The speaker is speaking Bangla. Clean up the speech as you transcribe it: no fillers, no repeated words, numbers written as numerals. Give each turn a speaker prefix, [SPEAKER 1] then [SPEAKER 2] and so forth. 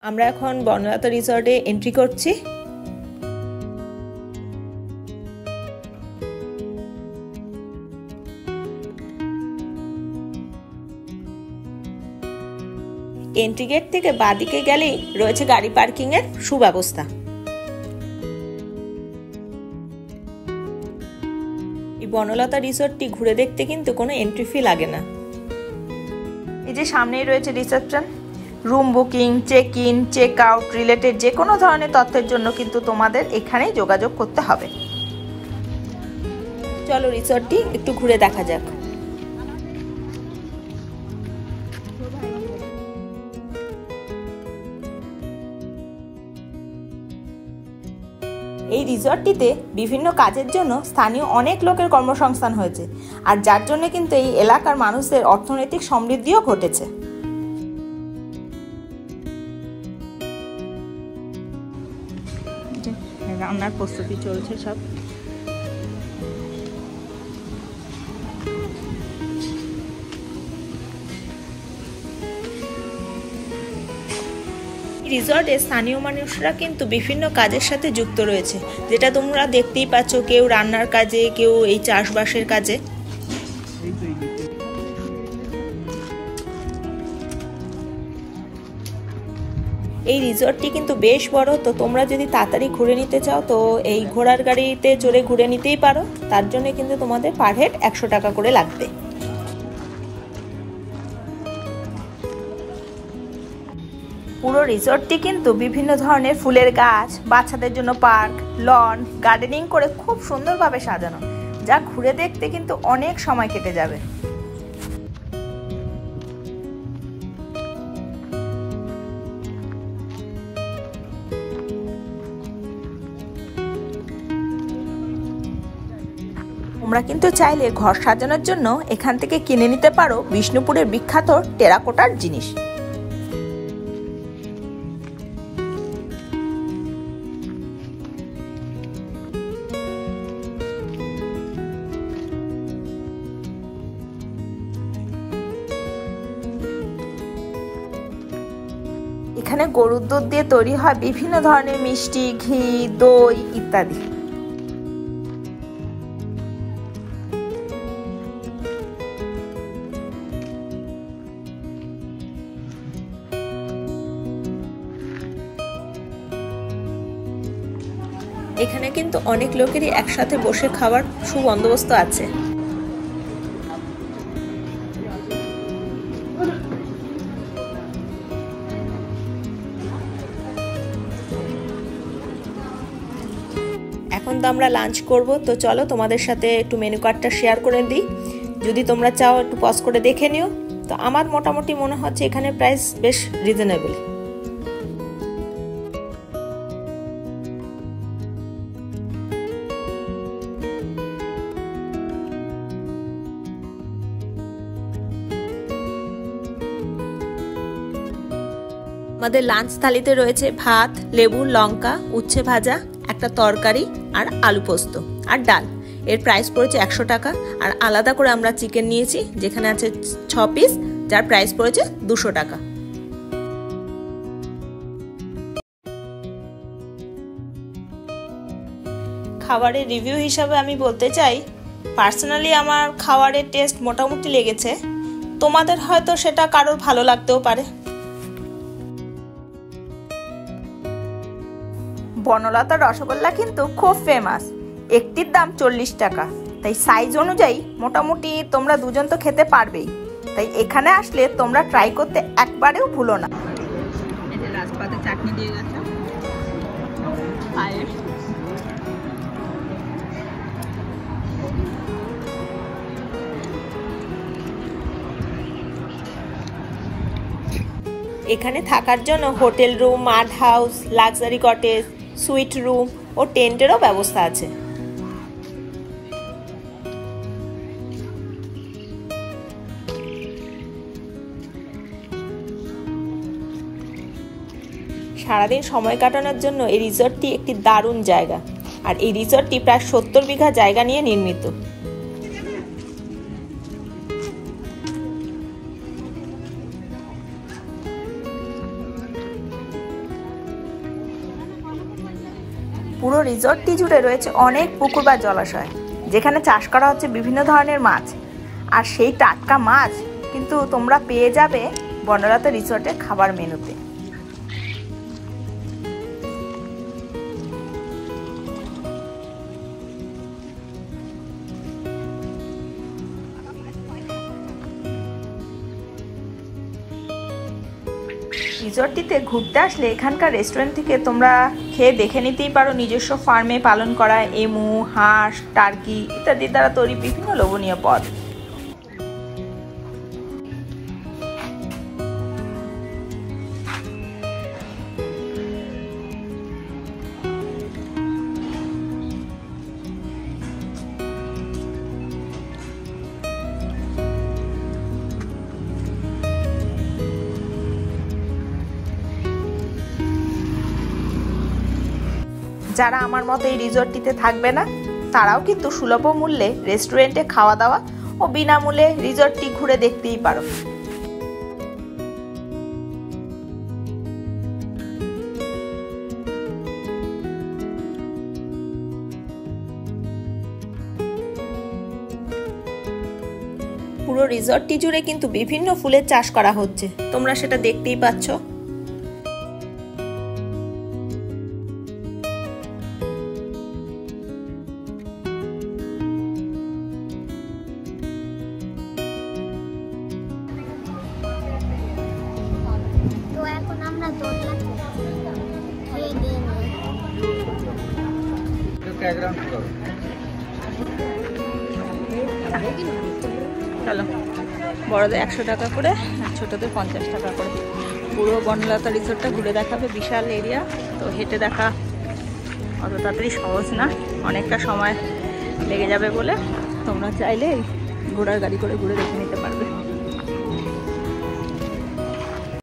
[SPEAKER 1] আমরা এখন বনলতা রিসর্টে এন্ট্রি করছি। এন্ট্রি গেট থেকে বাদিকে গেলেই রয়েছে গাড়ি পার্কিং এর সুব্যবস্থা। এই বনলতা রিসর্টটি ঘুরে দেখতে কিন্তু কোনো এন্ট্রি ফি লাগে না। এই যে সামনেই রয়েছে reception. Room booking, check in, check out related যে কোনো ধরনের তথ্যের জন্য কিন্তু তোমাদের এখানেই যোগাযোগ করতে হবে। চলো রিসর্টটি একটু ঘুরে দেখা যাক। এই রিসর্টটিতে বিভিন্ন কাজের জন্য স্থানীয় অনেক লোকের কর্মসংস্থান হয়েছে, আর যার জন্য কিন্তু এই এলাকার মানুষদের অর্থনৈতিক সমৃদ্ধিও ঘটেছে। রান্নার প্রস্তুতি চলছে সব। রিসর্টে স্থানীয় মানুষরা কিন্তু বিভিন্ন কাজের সাথে যুক্ত রয়েছে, যেটা তোমরা দেখতেই পাচ্ছ। কেউ রান্নার কাজে, কেউ এই চাষবাসের কাজে। এই রিসর্টটি কিন্তু বেশ বড়, তো তোমরা যদি তাড়াতাড়ি ঘুরে নিতে চাও তো এই ঘোড়ার গাড়িতে চড়ে ঘুরে নিতেই পারো। তার জন্য কিন্তু তোমাদের পার হেড 100 টাকা করে লাগবে। পুরো রিসর্টটি কিন্তু বিভিন্ন ধরনের ফুলের গাছ, বাচ্চাদের জন্য পার্ক, লন, গার্ডেনিং করে খুব সুন্দরভাবে সাজানো, যা ঘুরে দেখতে কিন্তু অনেক সময় কেটে যাবে। তোমরা কিন্তু চাইলে ঘর সাজানোর জন্য এখান থেকে কিনে নিতে পারো বিষ্ণুপুরের বিখ্যাত টেরাকোটার জিনিস। এখানে গরুর দুধ দিয়ে তৈরি হয় বিভিন্ন ধরনের মিষ্টি, ঘি, দই ইত্যাদি। এখানে কিন্তু অনেক লোকেরই একসাথে বসে খাওয়ার সুবন্দোবস্ত আছে। এখন তো আমরা লাঞ্চ করব, তো চলো তোমাদের সাথে একটু মেনু কার্ডটা শেয়ার করে দিই। যদি তোমরা চাও একটু পজ করে দেখে নিও। তো আমার মোটামুটি মনে হচ্ছে এখানে প্রাইস বেশ রিজনেবল। আমাদের লাঞ্চ থালিতে রয়েছে ভাত, লেবু, লঙ্কা, উচ্ছে ভাজা, একটা তরকারি আর আলু পোস্ত আর ডাল। এর প্রাইস পড়েছে 100 টাকা। আর আলাদা করে আমরা চিকেন নিয়েছি, যেখানে আছে 6 পিস, যার প্রাইস পড়েছে 200 টাকা। খাবারের রিভিউ হিসাবে আমি বলতে চাই, পার্সোনালি আমার খাবারের টেস্ট মোটামুটি লেগেছে। তোমাদের হয়তো সেটা কারোর ভালো লাগতেও পারে। বনলতা রসগোল্লা কিন্তু খুব ফেমাস। একটির দাম 40 টাকা। তাই সাইজ অনুযায়ী মোটামুটি তোমরা দুজন তো খেতে পারবেই। তাই এখানে আসলে তোমরা ট্রাই করতে একবারেও ভুলো না। এই যে রাজপাতে চাটনি দিয়ে গেছে, পায়েস। এখানে থাকার জন্য hotel room, mud house, luxury cottage, suite room ও টেন্টেরও ব্যবস্থা আছে। সারাদিন সময় কাটানোর জন্য এই রিসর্টটি একটি দারুণ জায়গা। আর এই রিসর্টটি প্রায় 70 বিঘা জায়গা নিয়ে নির্মিত। পুরো রিসর্টটি জুড়ে রয়েছে অনেক পুকুর বা জলাশয়, যেখানে চাষ করা হচ্ছে বিভিন্ন ধরনের মাছ। আর সেই টাটকা মাছ কিন্তু তোমরা পেয়ে যাবে বনলতা রিসর্টের খাবার মেনুতে। রিসর্টটিতে ঘুরতে আসলে এখানকার রেস্টুরেন্ট থেকে তোমরা খেয়ে দেখে নিতেই পারো নিজস্ব ফার্মে পালন করা এমু, হাঁস, টার্কি ইত্যাদি দ্বারা তৈরি বিভিন্ন লোভনীয় পদ। যারা আমার মতো এই রিসর্টটিতে থাকবে না, তারাও কিন্তু সুলভ মূল্যে রেস্টুরেন্টে খাওয়া দাওয়া ও বিনামূল্যে রিসর্টটি ঘুরে দেখতেই পারো। পুরো রিসর্টটি জুড়ে কিন্তু বিভিন্ন ফুলের চাষ করা হচ্ছে, তোমরা সেটা দেখতেই পাচ্ছ। চলো, বড়দের 100 টাকা করে আর ছোটদের 50 টাকা করে। পুরো বনলতা রিসোর্টটা ঘুরে দেখাবে, বিশাল এরিয়া, তো হেঁটে দেখা অত তাড়াতাড়ি সহজ না, অনেকটা সময় লেগে যাবে বলে তোমরা চাইলে ঘোড়ার গাড়ি করে ঘুরে দেখে নিতে পারো।